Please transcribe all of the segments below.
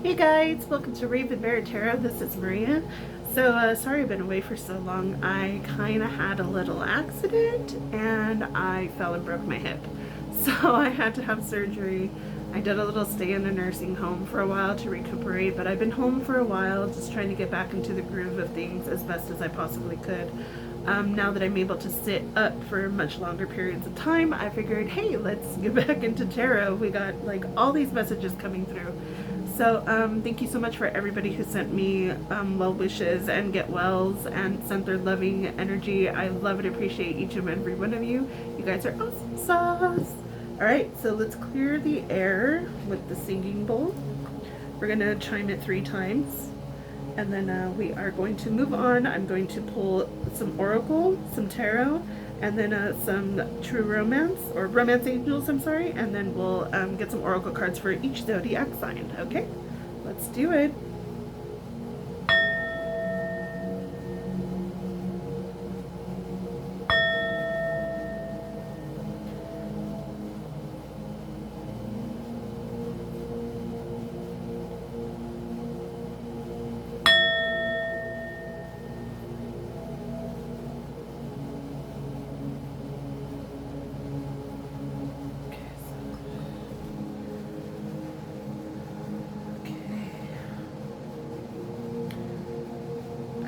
Hey guys, welcome to Raven Bear Tarot. This is Maria. So sorry I've been away for so long. I kind of had a little accident and I fell and broke my hip. So I had to have surgery. I did a little stay in a nursing home for a while to recuperate, but I've been home for a while just trying to get back into the groove of things as best as I possibly could. Now that I'm able to sit up for much longer periods of time, I figured, hey, let's get back into tarot. We got like all these messages coming through. So thank you so much for everybody who sent me well wishes and get wells and sent their loving energy. I love and appreciate each and every one of you. You guys are awesome sauce. All right, so let's clear the air with the singing bowl. We're gonna chime it 3 times. And then we are going to move on. I'm going to pull some oracle, some tarot, and then some true romance, or romance angels, I'm sorry. And then we'll get some oracle cards for each zodiac sign, okay? Let's do it.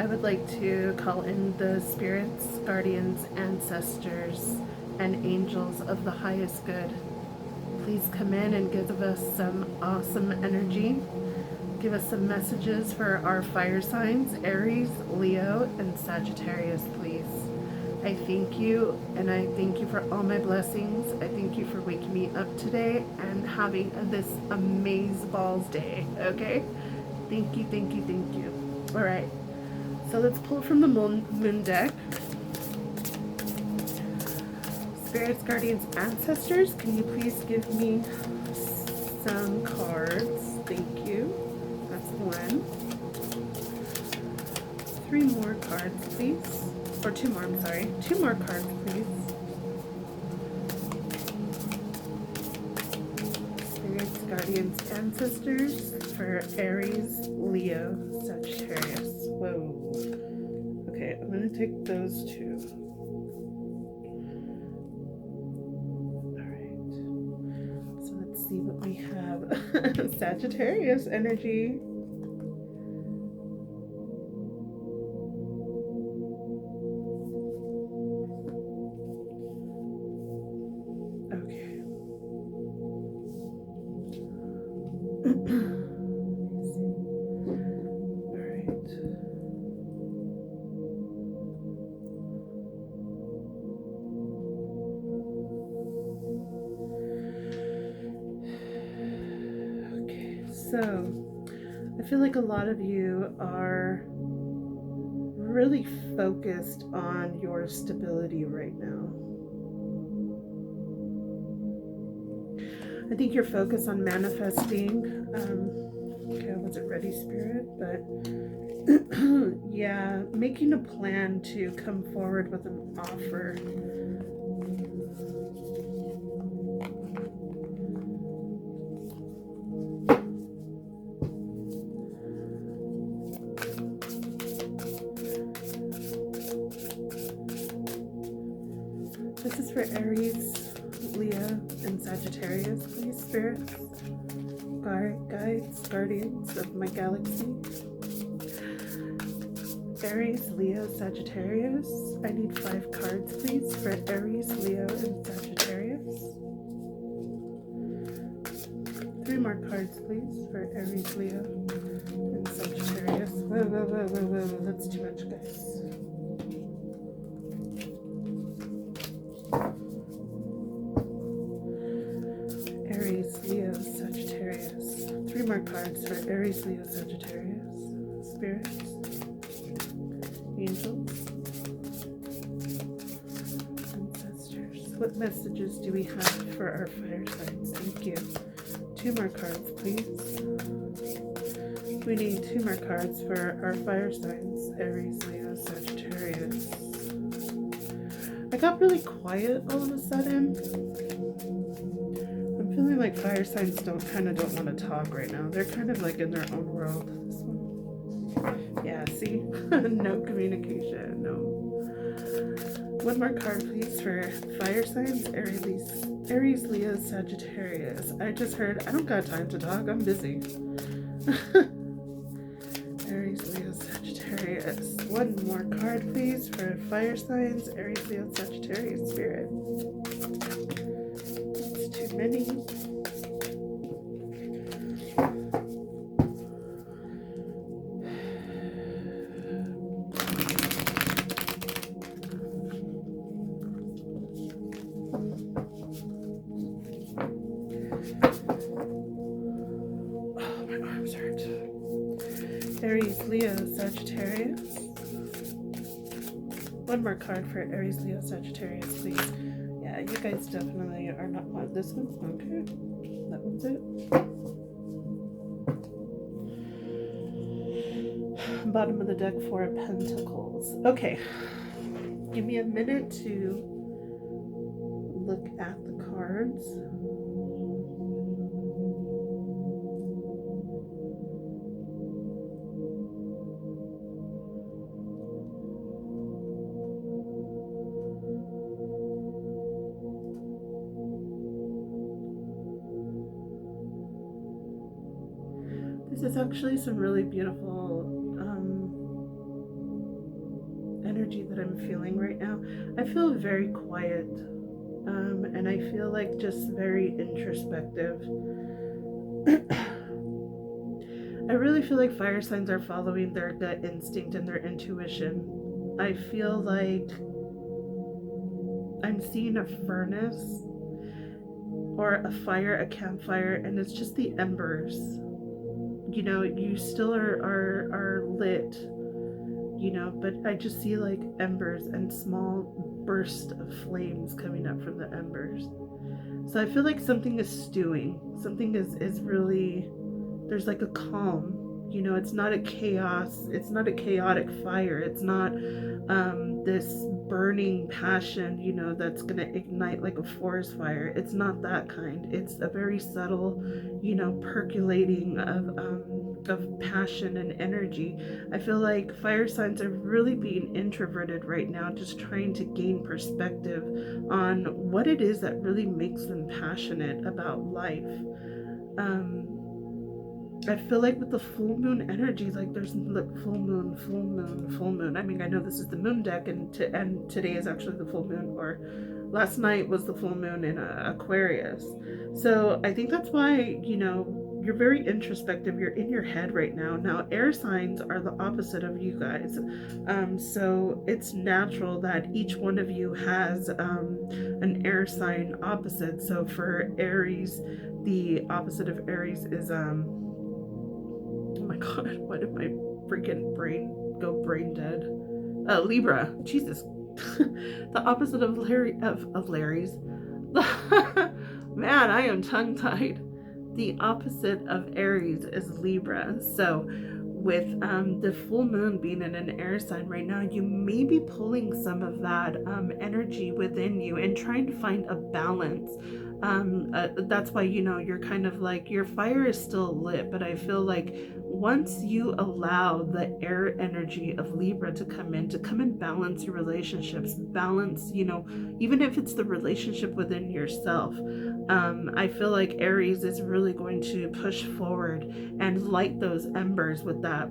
I would like to call in the spirits, guardians, ancestors, and angels of the highest good. Please come in and give us some awesome energy. Give us some messages for our fire signs, Aries, Leo, and Sagittarius, please. I thank you, and I thank you for all my blessings. I thank you for waking me up today and having this amazeballs day, okay? Thank you, thank you, thank you. All right. So let's pull from the moon deck. Spirits, guardians, ancestors, can you please give me some cards? Thank you. That's 1. 3 more cards, please. Or 2 more, I'm sorry. 2 more cards, please. Spirits, guardians, ancestors for Aries, Leo, Sagittarius. Whoa. Okay, I'm going to take those 2. Alright. So let's see what we have. Sagittarius energy. Okay. So, I feel like a lot of you are really focused on your stability right now. I think you're focused on manifesting. Okay, I wasn't ready, Spirit, but yeah, making a plan to come forward with an offer. This is for Aries, Leo, and Sagittarius, please, spirits, guides, guardians of my galaxy. Aries, Leo, Sagittarius. I need 5 cards, please, for Aries, Leo, and Sagittarius. 3 more cards, please, for Aries, Leo, and Sagittarius. Whoa, that's too much, guys. Aries, Leo, Sagittarius. 3 more cards for Aries, Leo, Sagittarius. Spirits, angels, ancestors. What messages do we have for our fire signs? Thank you. 2 more cards, please. We need 2 more cards for our fire signs, Aries, Leo, Sagittarius. I got really quiet all of a sudden. I'm feeling like fire signs don't want to talk right now. They're kind of like in their own world. This one. Yeah, see? No communication, no. One more card, please, for fire signs, Aries, Leo, Sagittarius. I just heard, I don't got time to talk, I'm busy. Aries, Leo, Sagittarius. One more card, please, for fire signs, Aries, Leo, Sagittarius, Spirit. That's too many. Oh, my arms hurt. Aries, Leo, Sagittarius. One more card for Aries, Leo, Sagittarius, please. Yeah, you guys definitely are not one. This one's okay. That one's it. Bottom of the deck, Four of Pentacles. Okay. Give me a minute to look at the cards. This is actually some really beautiful energy that I'm feeling right now. I feel very quiet, and I feel like just very introspective. I really feel like fire signs are following their gut instinct and their intuition. I feel like I'm seeing a furnace or a fire, a campfire, and it's just the embers. You know, you still are lit, you know, but I just see like embers and small bursts of flames coming up from the embers. So I feel like something is stewing. Something is really, there's like a calm, you know, it's not a chaos, it's not a chaotic fire, it's not this burning passion, you know, that's gonna ignite like a forest fire. It's not that kind. It's a very subtle, you know, percolating of passion and energy. I feel like fire signs are really being introverted right now, just trying to gain perspective on what it is that really makes them passionate about life. I feel like with the full moon energy, like there's like full moon, full moon, full moon. I mean, I know this is the moon deck, and today is actually the full moon, or last night was the full moon in Aquarius. So I think that's why, you know, you're very introspective. You're in your head right now. Now, air signs are the opposite of you guys. So it's natural that each one of you has an air sign opposite. So for Aries, the opposite of Aries is oh my god, why did my freaking brain go brain dead? Libra. Jesus. The opposite of Larry's. Man, I am tongue-tied. The opposite of Aries is Libra. So with the full moon being in an air sign right now, you may be pulling some of that energy within you and trying to find a balance. That's why, you know, you're kind of like, your fire is still lit, but I feel like once you allow the air energy of Libra to come and balance your relationships, balance, you know, even if it's the relationship within yourself, I feel like Aries is really going to push forward and light those embers with that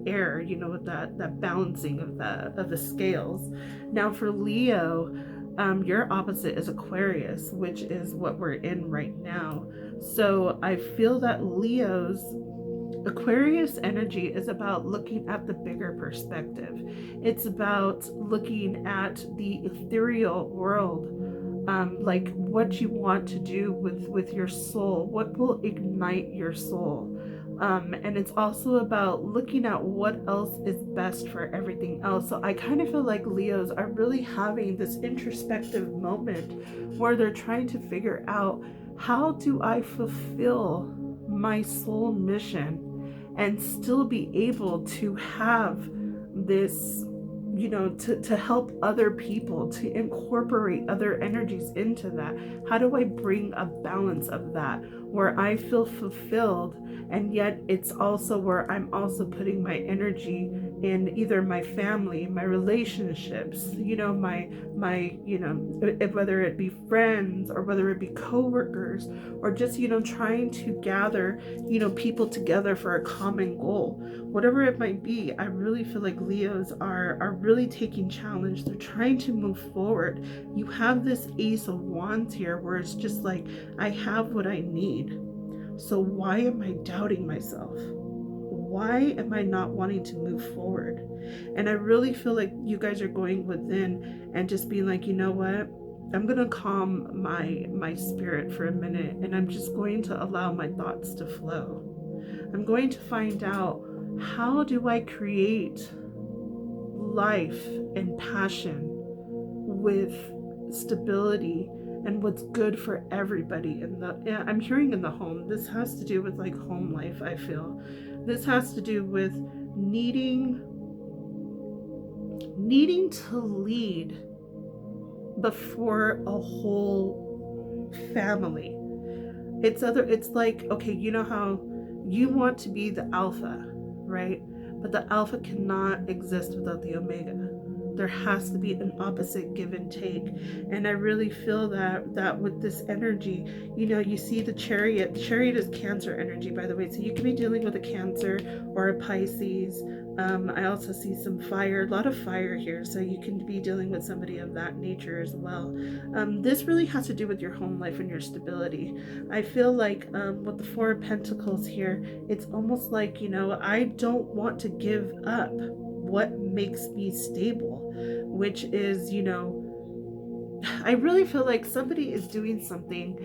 air, you know, with that balancing of the scales. Now for Leo, your opposite is Aquarius, which is what we're in right now. So I feel that Leo's Aquarius energy is about looking at the bigger perspective. It's about looking at the ethereal world, like what you want to do with your soul, what will ignite your soul. And it's also about looking at what else is best for everything else. So I kind of feel like Leos are really having this introspective moment where they're trying to figure out, how do I fulfill my soul mission and still be able to have this, to help other people, to incorporate other energies into that? How do I bring a balance of that where I feel fulfilled, and yet it's also where I'm also putting my energy in either my family, my relationships, whether it be friends or whether it be coworkers, or just, trying to gather, people together for a common goal, whatever it might be. I really feel like Leos are really taking challenge. They're trying to move forward. You have this Ace of Wands here where it's just like, I have what I need. So why am I doubting myself? Why am I not wanting to move forward? And I really feel like you guys are going within and just being like, you know what? I'm going to calm my spirit for a minute, and I'm just going to allow my thoughts to flow. I'm going to find out, how do I create life and passion with stability and what's good for everybody I'm hearing in the home. This has to do with like home life, I feel. This has to do with needing to lead before a whole family. It's like, okay, you know how you want to be the alpha, right? But the alpha cannot exist without the omega. There has to be an opposite give and take. And I really feel that with this energy, you see the Chariot. The Chariot is Cancer energy, by the way. So you could be dealing with a Cancer or a Pisces. I also see some fire, a lot of fire here. So you can be dealing with somebody of that nature as well. This really has to do with your home life and your stability. I feel like with the Four of Pentacles here, it's almost like, I don't want to give up what makes me stable, which is, I really feel like somebody is doing something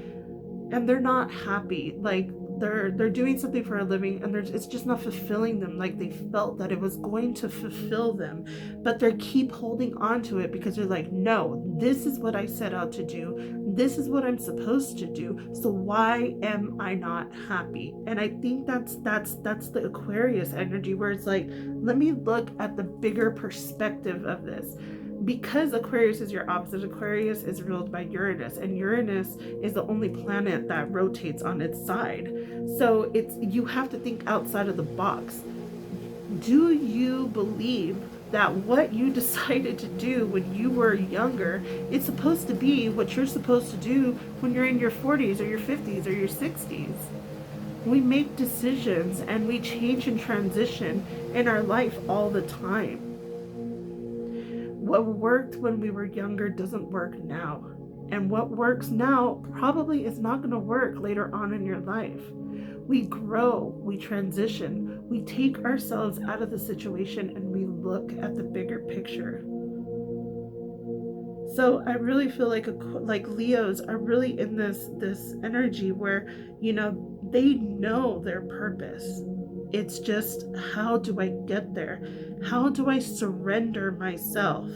and they're not happy. Like they're doing something for a living, and it's just not fulfilling them like they felt that it was going to fulfill them, but they keep holding on to it because they're like, no, this is what I set out to do, this is what I'm supposed to do, so why am I not happy? And I think that's the Aquarius energy, where it's like, let me look at the bigger perspective of this. Because Aquarius is your opposite, Aquarius is ruled by Uranus, and Uranus is the only planet that rotates on its side. So you have to think outside of the box. Do you believe that what you decided to do when you were younger is supposed to be what you're supposed to do when you're in your 40s or your 50s or your 60s? We make decisions and we change and transition in our life all the time. What worked when we were younger doesn't work now. And what works now probably is not going to work later on in your life. We grow, we transition, we take ourselves out of the situation, and we look at the bigger picture. So I really feel like Leos are really in this energy where, they know their purpose. It's just, how do I get there? How do I surrender myself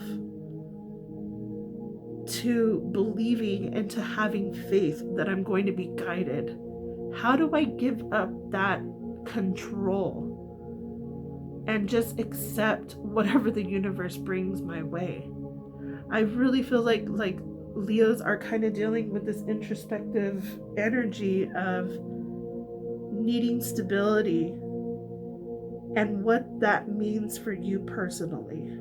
to believing and to having faith that I'm going to be guided? How do I give up that control and just accept whatever the universe brings my way? I really feel like Leos are kind of dealing with this introspective energy of needing stability and what that means for you personally.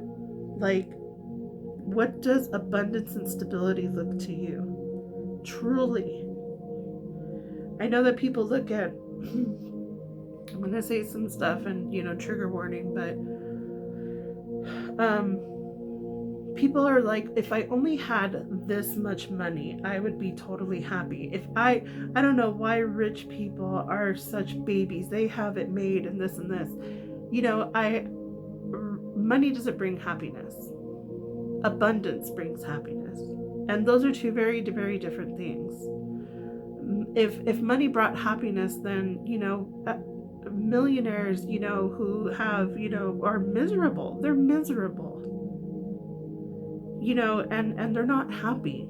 Like, what does abundance and stability look to you? Truly. I know that people look at, I'm going to say some stuff and, trigger warning, but people are like, if I only had this much money, I would be totally happy. If I don't know why rich people are such babies. They have it made and this and this. Money doesn't bring happiness. Abundance brings happiness. And those are two very, very different things. If money brought happiness, then, millionaires, who have, are miserable. They're miserable. And they're not happy.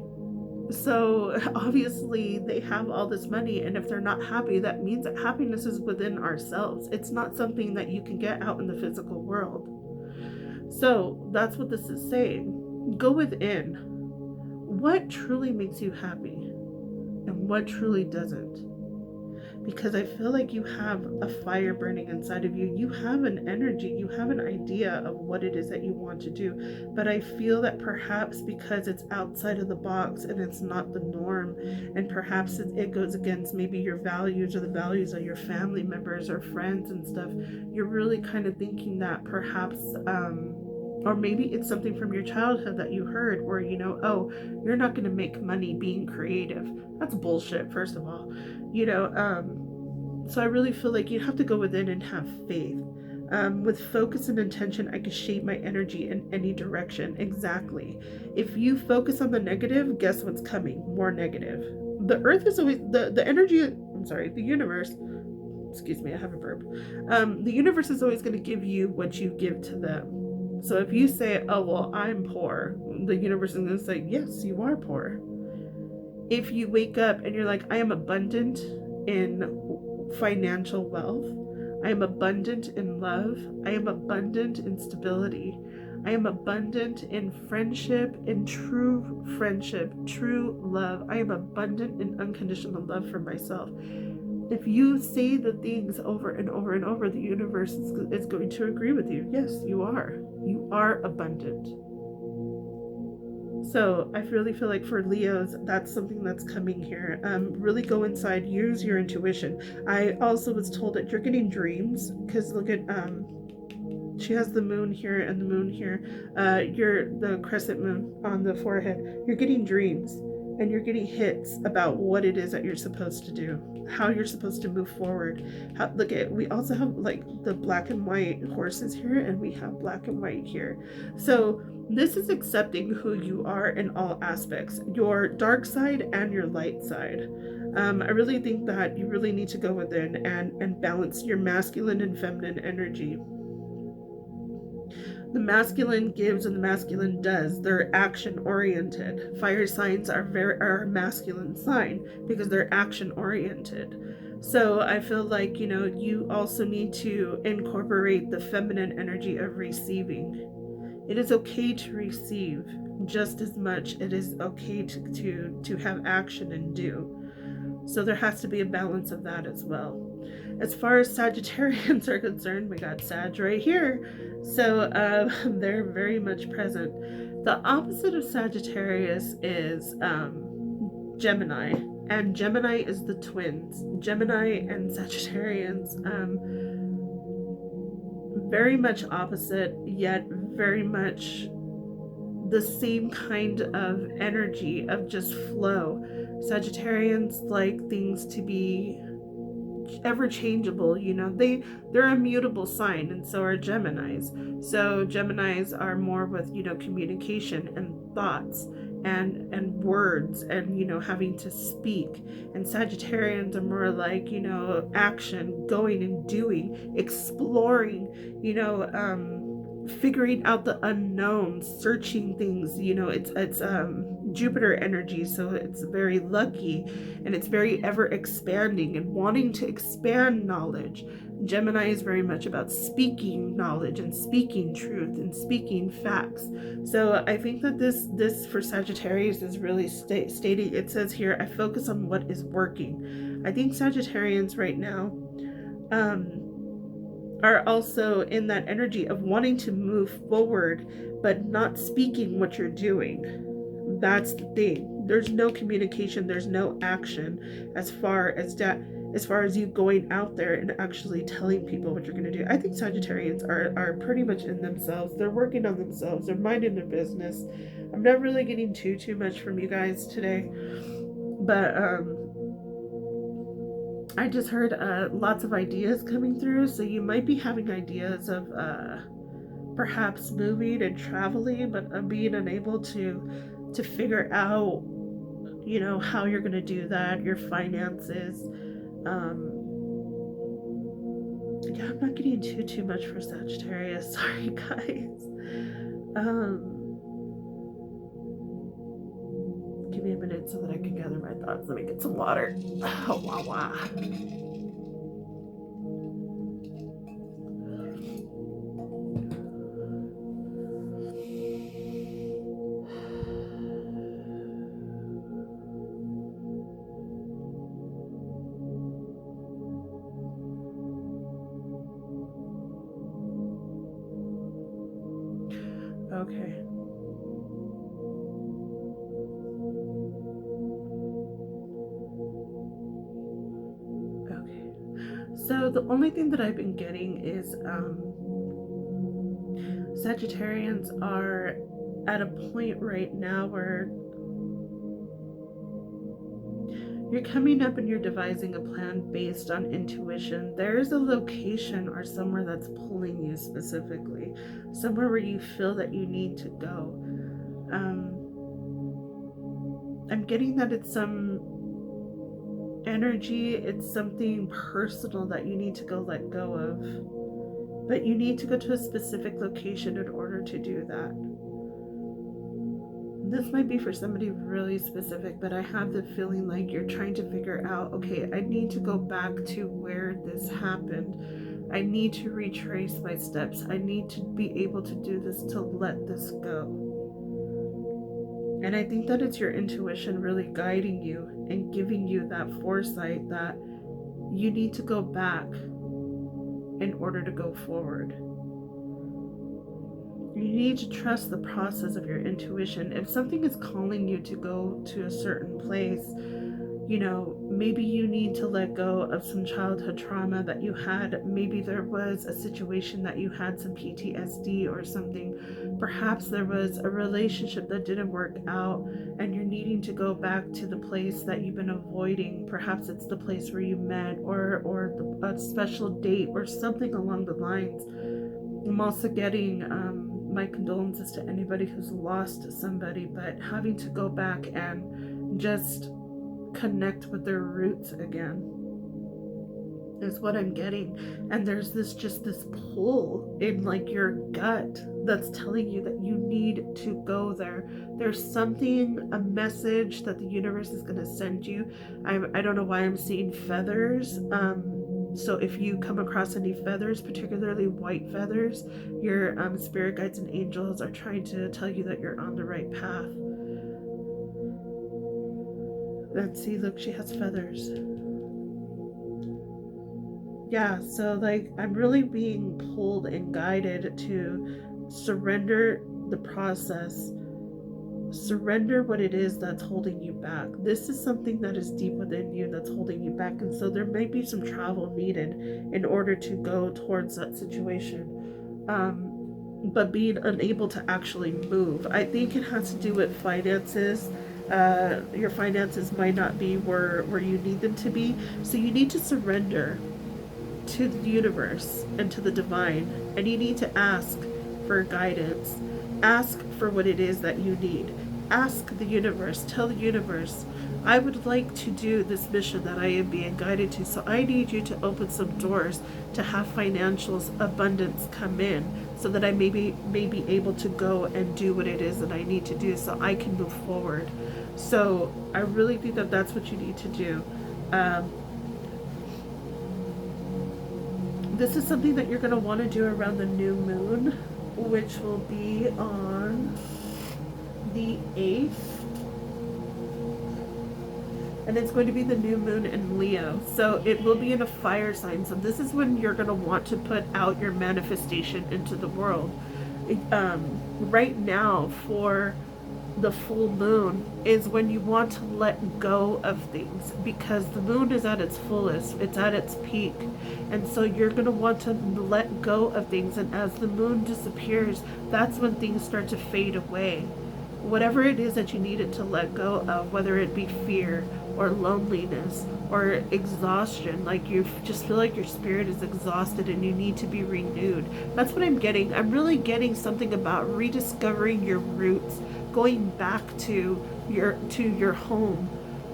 So obviously they have all this money, and if they're not happy, that means that happiness is within ourselves. It's not something that you can get out in the physical world. So that's what this is saying. Go within. What truly makes you happy and what truly doesn't? Because I feel like you have a fire burning inside of you. You have an energy, you have an idea of what it is that you want to do. But I feel that perhaps because it's outside of the box and it's not the norm, and perhaps it goes against maybe your values or the values of your family members or friends and stuff, you're really kind of thinking that perhaps, or maybe it's something from your childhood that you heard where, oh, you're not going to make money being creative. That's bullshit, first of all. So I really feel like you have to go within and have faith. With focus and intention, I can shape my energy in any direction. Exactly. If you focus on the negative, guess what's coming? More negative. The earth is always, the energy, the universe, excuse me, I have a burp. The universe is always going to give you what you give to them. So if you say, oh, well, I'm poor, the universe is going to say, yes, you are poor. If you wake up and you're like, I am abundant in financial wealth, I am abundant in love, I am abundant in stability, I am abundant in friendship, in true friendship, true love, I am abundant in unconditional love for myself. If you say the things over and over and over, the universe is going to agree with you. Yes, you are. You are abundant. So I really feel like for Leos, that's something that's coming here. Really go inside, use your intuition. I also was told that you're getting dreams, because look at, she has the moon here and the moon here. You're the crescent moon on the forehead. You're getting dreams and you're getting hits about what it is that you're supposed to do, how you're supposed to move forward. Look at, we also have like the black and white horses here, and we have black and white here. So this is accepting who you are in all aspects, your dark side and your light side. I really think that you really need to go within and balance your masculine and feminine energy. The masculine gives and the masculine does. They're action oriented. Fire signs are a masculine sign because they're action oriented. So I feel like, you also need to incorporate the feminine energy of receiving. It is okay to receive just as much. It is okay to have action and do. So there has to be a balance of that as well. As far as Sagittarians are concerned, we got Sag right here. So they're very much present. The opposite of Sagittarius is Gemini. And Gemini is the twins. Gemini and Sagittarians, very much opposite, yet very much the same kind of energy of just flow. Sagittarians like things to be ever changeable, they're a mutable sign, and so are Geminis. So Geminis are more with, communication and thoughts and words and, having to speak. And Sagittarians are more like, action, going and doing, exploring, figuring out the unknown, searching things. It's Jupiter energy, so it's very lucky and it's very ever expanding and wanting to expand knowledge. Gemini is very much about speaking knowledge and speaking truth and speaking facts. So I think that this for Sagittarius is really stating, it says here, I focus on what is working. I think Sagittarians right now are also in that energy of wanting to move forward, but not speaking what you're doing. That's the thing. There's no communication, there's no action as far as you going out there and actually telling people what you're going to do. I think Sagittarians are pretty much in themselves. They're working on themselves. They're minding their business. I'm not really getting too much from you guys today, but I just heard lots of ideas coming through, so you might be having ideas of perhaps moving and traveling, but being unable to figure out, how you're going to do that, your finances. Yeah, I'm not getting too much for Sagittarius. Sorry, guys. Give me a minute so that I can gather my thoughts. Let me get some water. Oh, wow. Okay. Okay. So the only thing that I've been getting is Sagittarians are at a point right now where you're coming up and you're devising a plan based on intuition. There is a location or somewhere that's pulling you specifically, somewhere where you feel that you need to go. I'm getting that it's some energy, it's something personal that you need to go let go of. But you need to go to a specific location in order to do that. This might be for somebody really specific, but I have the feeling like you're trying to figure out, okay, I need to go back to where this happened. I need to retrace my steps. I need to be able to do this, to let this go. And I think that it's your intuition really guiding you and giving you that foresight that you need to go back in order to go forward. You need to trust the process of your intuition. If something is calling you to go to a certain place, you know, maybe you need to let go of some childhood trauma that you had. Maybe there was a situation that you had some PTSD or something. Perhaps there was a relationship that didn't work out and you're needing to go back to the place that you've been avoiding. Perhaps it's the place where you met or a special date or something along the lines. I'm also getting my condolences to anybody who's lost somebody, but having to go back and just connect with their roots again is what I'm getting. And there's this pull in like your gut that's telling you that you need to go there. There's something, a message that the universe is going to send you. I don't know why I'm seeing feathers. So if you come across any feathers, particularly white feathers, your spirit guides and angels are trying to tell you that you're on the right path. Let's see, look, she has feathers. Yeah, so like I'm really being pulled and guided to surrender the process. Surrender what it is that's holding you back. This is something that is deep within you that's holding you back, and so there may be some travel needed in order to go towards that situation. But being unable to actually move, I think it has to do with finances. Your finances might not be where you need them to be, so you need to surrender to the universe and to the divine, and you need to ask for guidance. Ask for what it is that you need. Ask the universe, tell the universe, I would like to do this mission that I am being guided to, so I need you to open some doors to have financial abundance come in so that I may be able to go and do what it is that I need to do so I can move forward. So I really think that that's what you need to do. This is something that you're going to want to do around the new moon, which will be on the 8th. And it's going to be the new moon in Leo. So it will be in a fire sign. So this is when you're going to want to put out your manifestation into the world. Right now, for the full moon, is when you want to let go of things, because the moon is at its fullest, it's at its peak, and so you're going to want to let go of things. And as the moon disappears, that's when things start to fade away. Whatever it is that you needed to let go of, whether it be fear or loneliness or exhaustion, like you just feel like your spirit is exhausted and you need to be renewed. That's what I'm getting. I'm really getting something about rediscovering your roots, going back to your home,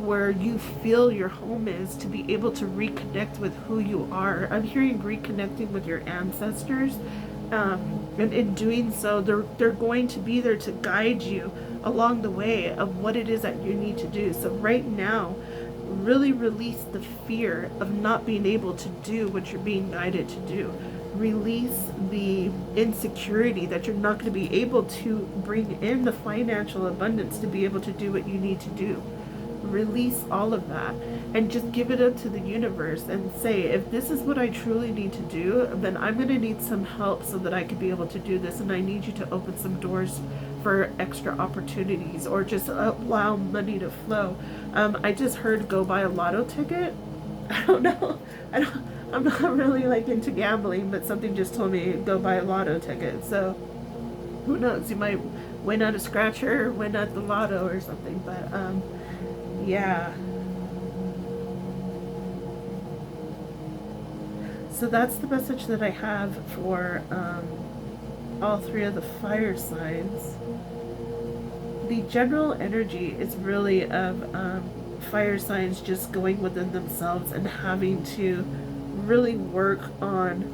where you feel your home is, to be able to reconnect with who you are. I'm hearing reconnecting with your ancestors. And in doing so, they're going to be there to guide you along the way of what it is that you need to do. So right now, really release the fear of not being able to do what you're being guided to do. Release the insecurity that you're not going to be able to bring in the financial abundance to be able to do what you need to do. release all of that and just give it up to the universe and say, if this is what I truly need to do, then I'm going to need some help so that I can be able to do this, and I need you to open some doors for extra opportunities, or just allow money to flow. I just heard go buy a lotto ticket. I don't know. I'm not really like into gambling, but something just told me go buy a lotto ticket. So who knows? You might win at a scratcher, win at the lotto or something. But yeah. So that's the message that I have for all three of the fire signs. The general energy is really of fire signs just going within themselves and having to really work on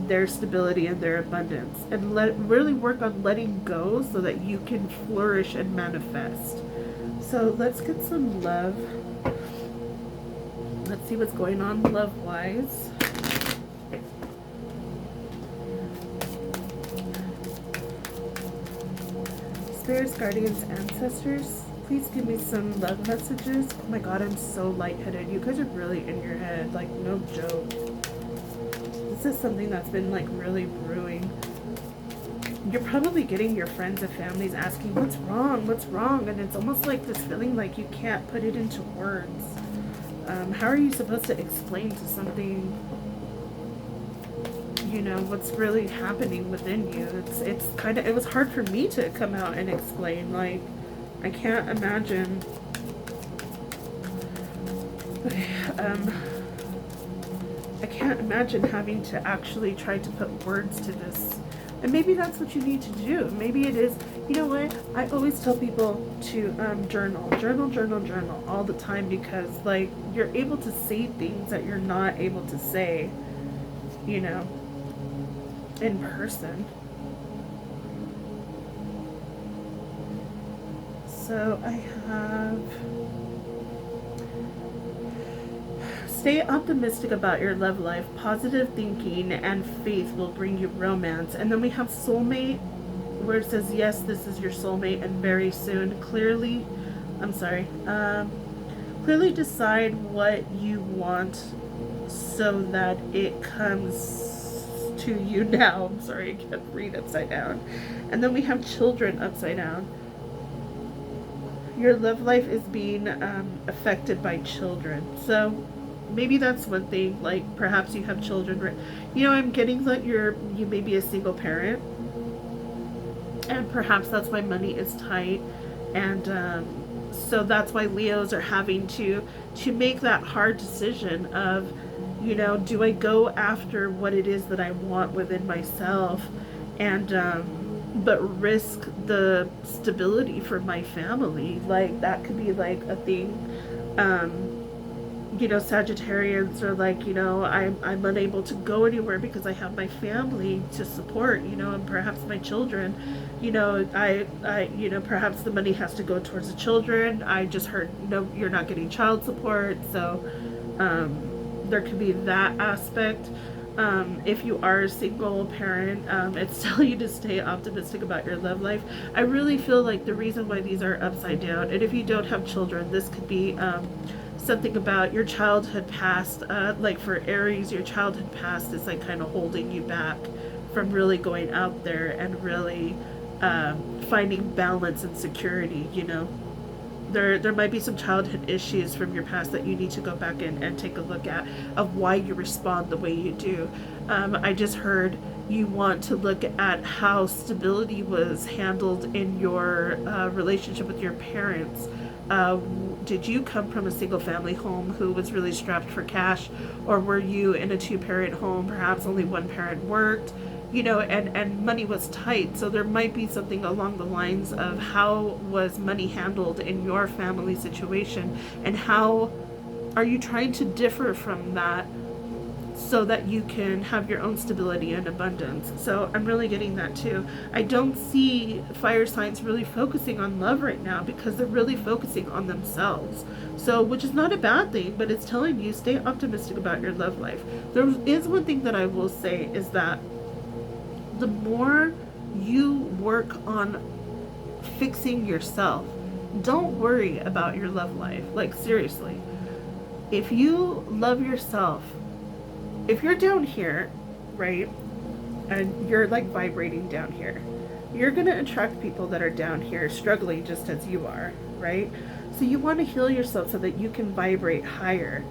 their stability and their abundance, and really work on letting go so that you can flourish and manifest. So let's get some love. Let's see what's going on love-wise. Spirits, guardians, ancestors, please give me some love messages. Oh my god, I'm so lightheaded. You guys are really in your head, like no joke. This is something that's been like really brewing. You're probably getting your friends and families asking, what's wrong? What's wrong? And it's almost like this feeling like you can't put it into words. How are you supposed to explain to something, you know, what's really happening within you? It's kind of, it was hard for me to come out and explain. Like, I can't imagine. I can't imagine having to actually try to put words to this. And maybe that's what you need to do. Maybe it is, you know what? I always tell people to journal all the time, because like you're able to say things that you're not able to say, you know, in person. So I have, stay optimistic about your love life. Positive thinking and faith will bring you romance. And then we have soulmate, where it says, yes, this is your soulmate, and very soon. Clearly decide what you want so that it comes to you now. I'm sorry, I can't read upside down. And then we have children upside down. Your love life is being affected by children. So maybe that's one thing, like perhaps you have children. You know, I'm getting that you may be a single parent, and perhaps that's why money is tight, and so that's why Leos are having to make that hard decision of, you know, do I go after what it is that I want within myself, and but risk the stability for my family? Like that could be like a thing. You know, Sagittarians are like, you know, I'm unable to go anywhere because I have my family to support, you know, and perhaps my children, you know, I you know, perhaps the money has to go towards the children. I just heard, no, you're not getting child support. So there could be that aspect. If you are a single parent, it's telling you to stay optimistic about your love life. I really feel like the reason why these are upside down, and if you don't have children, this could be something about your childhood past. Like for Aries, your childhood past is like kind of holding you back from really going out there and really finding balance and security, you know. There might be some childhood issues from your past that you need to go back and take a look at, of why you respond the way you do. I just heard you want to look at how stability was handled in your relationship with your parents. Did you come from a single family home who was really strapped for cash, or were you in a two-parent home, perhaps only one parent worked, you know, and money was tight? So there might be something along the lines of how was money handled in your family situation, and how are you trying to differ from that so that you can have your own stability and abundance. So I'm really getting that too. I don't see fire signs really focusing on love right now, because they're really focusing on themselves. So, which is not a bad thing, but it's telling you stay optimistic about your love life. There is one thing that I will say, is that the more you work on fixing yourself, don't worry about your love life. Like, seriously, if you love yourself, if you're down here, right, and you're like vibrating down here, you're going to attract people that are down here struggling just as you are, right? So you want to heal yourself so that you can vibrate higher,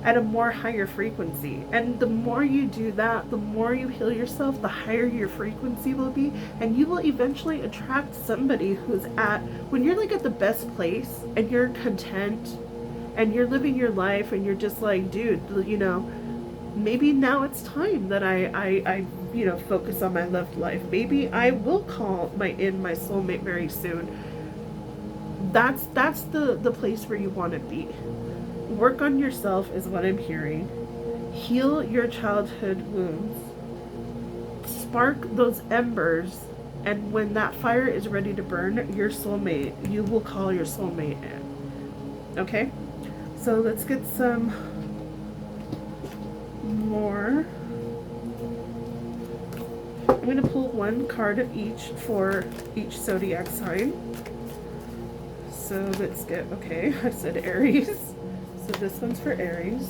at a more higher frequency. And the more you do that, the more you heal yourself, the higher your frequency will be, and you will eventually attract somebody who's at, when you're like at the best place and you're content and you're living your life and you're just like, dude, you know, maybe now it's time that I you know, focus on my love life. Maybe I will call my soulmate very soon. That's the place where you want to be. Work on yourself is what I'm hearing. Heal your childhood wounds. Spark those embers, and when that fire is ready to burn, your soulmate, you will call your soulmate in. Okay? So let's get some more. I'm going to pull one card of each for each zodiac sign. So let's get, okay, I said Aries. So this one's for Aries.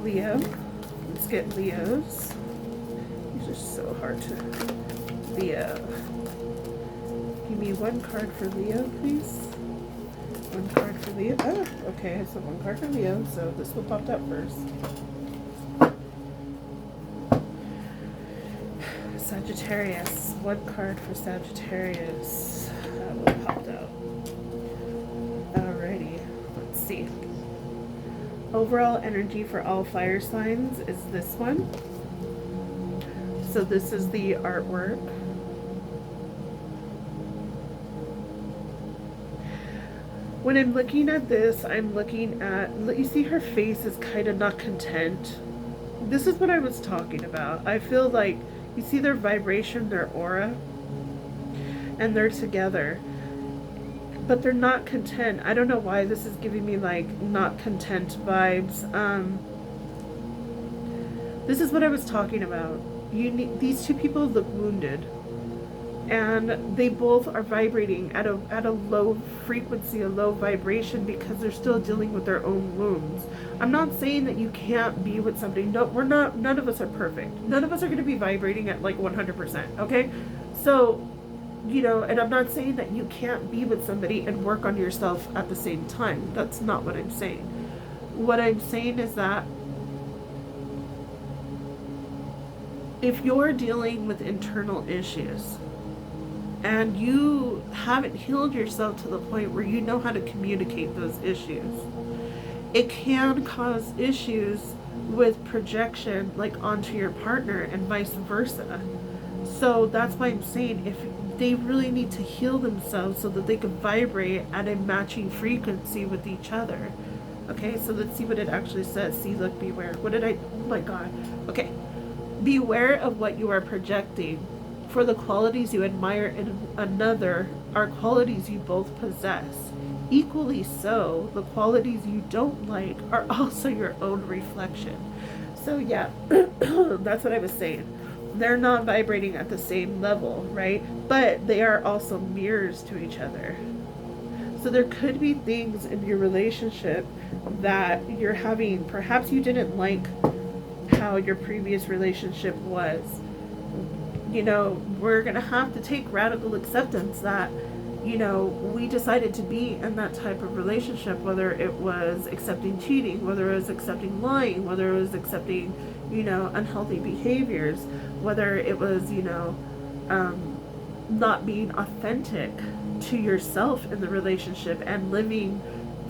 Leo. Let's get Leos. These are so hard to... Leo. Give me one card for Leo, please. One card for Leo. Oh, okay, so one card for Leo. So this one popped up first. Sagittarius. One card for Sagittarius. That one popped out. Alrighty, let's see. Overall energy for all fire signs is this one. So this is the artwork. When I'm looking at this, I'm looking at, you see her face is kind of not content. This is what I was talking about. I feel like, you see their vibration, their aura, and they're together. But they're not content. I don't know why this is giving me like not content vibes. This is what I was talking about. These two people look wounded, and they both are vibrating at a low frequency, a low vibration, because they're still dealing with their own wounds. I'm not saying that you can't be with somebody. No, we're not. None of us are perfect. None of us are going to be vibrating at like 100%. Okay, so. You know, and I'm not saying that you can't be with somebody and work on yourself at the same time. That's not what I'm saying. What I'm saying is that if you're dealing with internal issues and you haven't healed yourself to the point where you know how to communicate those issues, it can cause issues with projection, like onto your partner, and vice versa. So that's why I'm saying, if they really need to heal themselves so that they can vibrate at a matching frequency with each other. Okay, so let's see what it actually says. See, look, beware. What did I, oh my God. Okay. Beware of what you are projecting, for the qualities you admire in another are qualities you both possess. Equally so, the qualities you don't like are also your own reflection. So yeah, that's what I was saying. They're not vibrating at the same level, right? But they are also mirrors to each other. So there could be things in your relationship that you're having. Perhaps you didn't like how your previous relationship was. You know, we're going to have to take radical acceptance that, you know, we decided to be in that type of relationship, whether it was accepting cheating, whether it was accepting lying, whether it was accepting, you know, unhealthy behaviors, whether it was, you know, not being authentic to yourself in the relationship and living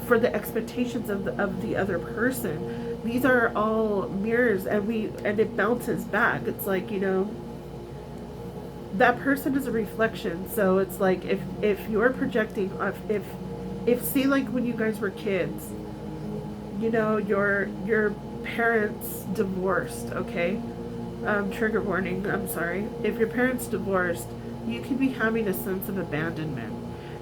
for the expectations of the other person. These are all mirrors, and it bounces back. It's like, you know, that person is a reflection. So it's like, if you're projecting, if say like when you guys were kids, you know, your parents divorced, okay? Trigger warning, I'm sorry. If your parents divorced, you could be having a sense of abandonment.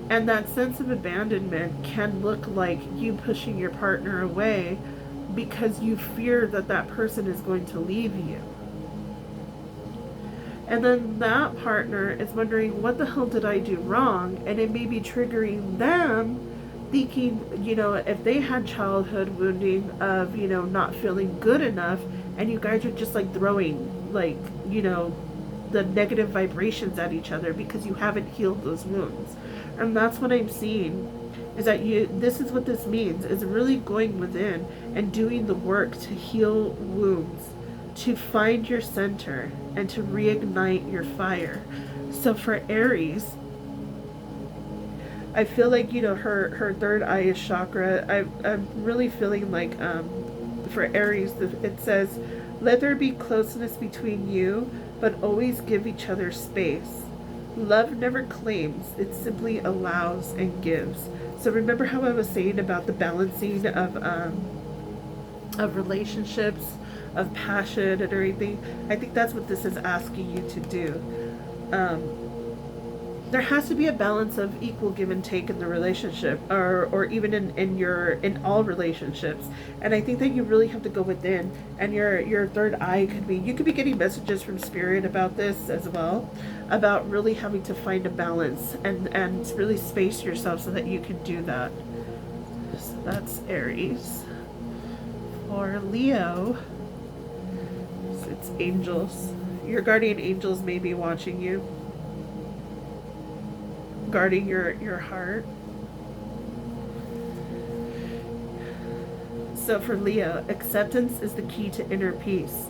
And that sense of abandonment can look like you pushing your partner away because you fear that that person is going to leave you. And then that partner is wondering, what the hell did I do wrong? And it may be triggering them, thinking, you know, if they had childhood wounding of, you know, not feeling good enough, and you guys are just like throwing, like, you know, the negative vibrations at each other because you haven't healed those wounds. And that's what I'm seeing, is that this is what this means, is really going within and doing the work to heal wounds, to find your center and to reignite your fire. So for Aries, I feel like, you know, her third eye is chakra. I'm really feeling like for Aries, it says, let there be closeness between you, but always give each other space. Love never claims, it simply allows and gives. So remember how I was saying about the balancing of relationships, of passion and everything? I think that's what this is asking you to do. There has to be a balance of equal give and take in the relationship, or even in all relationships. And I think that you really have to go within, and your third eye could be, you could be getting messages from spirit about this as well, about really having to find a balance and really space yourself so that you can do that. So that's Aries. For Leo, it's angels. Your guardian angels may be watching you, guarding your heart. So for Leo, acceptance is the key to inner peace.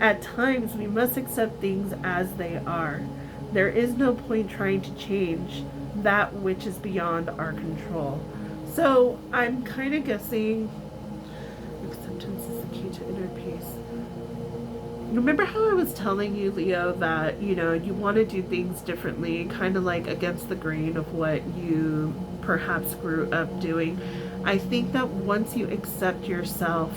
At times, we must accept things as they are. There is no point trying to change that which is beyond our control. So I'm kind of guessing acceptance is the key to inner peace. Remember how I was telling you, Leo, that, you know, you want to do things differently, kind of like against the grain of what you perhaps grew up doing? I think that once you accept yourself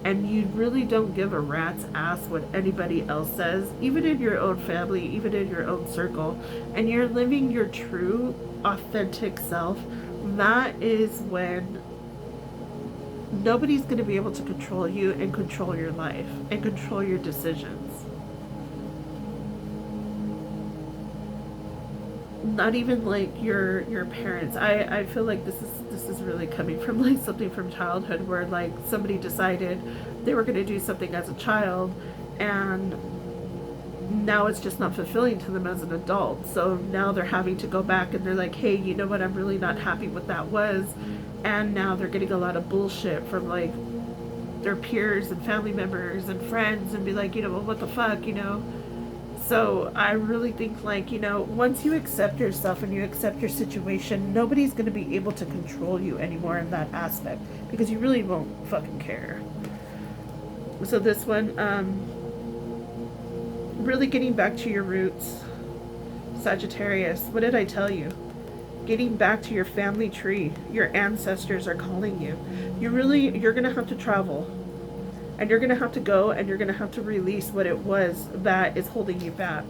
and you really don't give a rat's ass what anybody else says, even in your own family, even in your own circle, and you're living your true, authentic self, that is when nobody's going to be able to control you and control your life and control your decisions. Not even like your parents. I feel like this is really coming from like something from childhood, where like somebody decided they were going to do something as a child, and now it's just not fulfilling to them as an adult. So now they're having to go back and they're like, hey, you know what, I'm really not happy what that was. And now they're getting a lot of bullshit from like their peers and family members and friends, and be like, you know, well, what the fuck, you know? So I really think, like, you know, once you accept yourself and you accept your situation, nobody's going to be able to control you anymore in that aspect, because you really won't fucking care. So this one, really getting back to your roots, Sagittarius. What did I tell you? Getting back to your family tree. Your ancestors are calling you. You're going to have to travel. And you're going to have to go, and you're going to have to release what it was that is holding you back.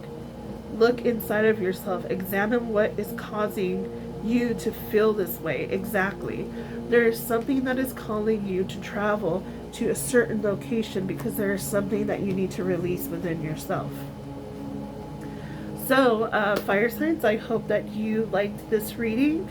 Look inside of yourself. Examine what is causing you to feel this way exactly. There is something that is calling you to travel to a certain location, because there is something that you need to release within yourself. So, fire signs, I hope that you liked this reading.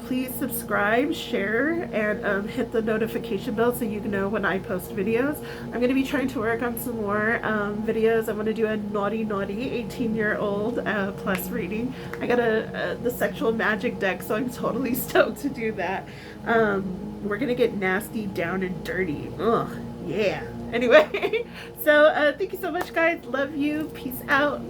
Please subscribe, share, and hit the notification bell so you know when I post videos. I'm going to be trying to work on some more videos. I'm going to do a naughty 18-year-old plus reading. I got the sexual magic deck, so I'm totally stoked to do that. We're going to get nasty, down, and dirty. Ugh, yeah. Anyway, so thank you so much, guys. Love you. Peace out.